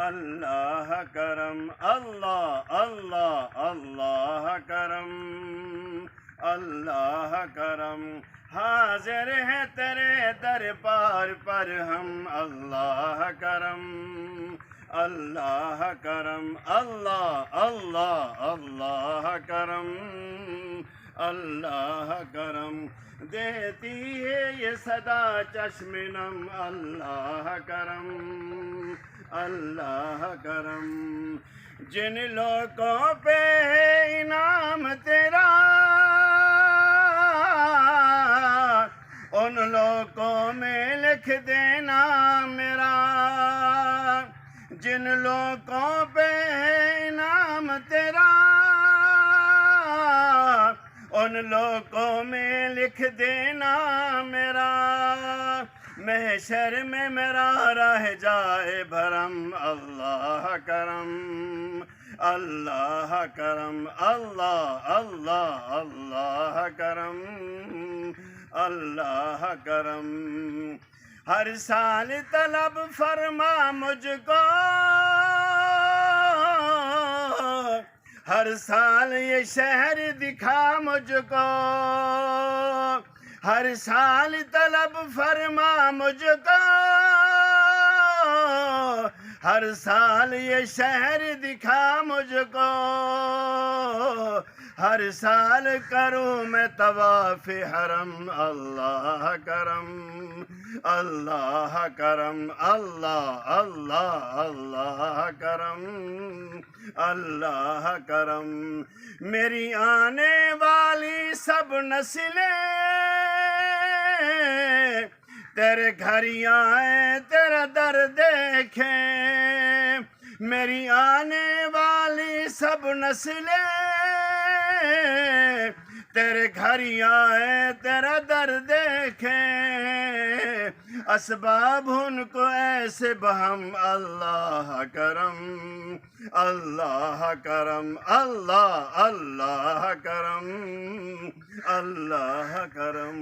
اللہ کرم، اللہ اللہ اللہ کرم، اللہ کرم، حاضر ہے تیرے دربار پر ہم، اللہ کرم، اللہ کرم، اللہ اللہ اللہ کرم، اللہ کرم، دیتی ہے یہ صدا چشم نم، اللہ کرم، اللہ کرم، جن لوگوں پہ ہے انعام تیرا ان لوگوں میں لکھ دینا میرا، جن لوگوں پہ ہے انعام تیرا ان لوگوں میں لکھ دینا میرا، محشر میں میرا رہ جائے بھرم، اللہ کرم، اللہ کرم، اللہ اللہ اللہ کرم، اللہ کرم، ہر سال طلب فرما مجھ کو، ہر سال یہ شہر دکھا مجھ کو، ہر سال طلب فرما مجھ کو، ہر سال یہ شہر دکھا مجھ کو، ہر سال کروں میں طواف حرم، اللہ کرم، اللہ کرم، اللہ اللہ اللہ کرم، اللہ کرم، میری آنے والی سب نسلیں تیرے گھر آئیں تیرا در دیکھیں، میری آنے والی سب نسلیں تیرے گھر آئیں تیرا در دیکھیں، اسباب ان کو ایسے بہم، اللہ کرم، اللہ کرم، اللہ اللہ کرم، اللہ کرم۔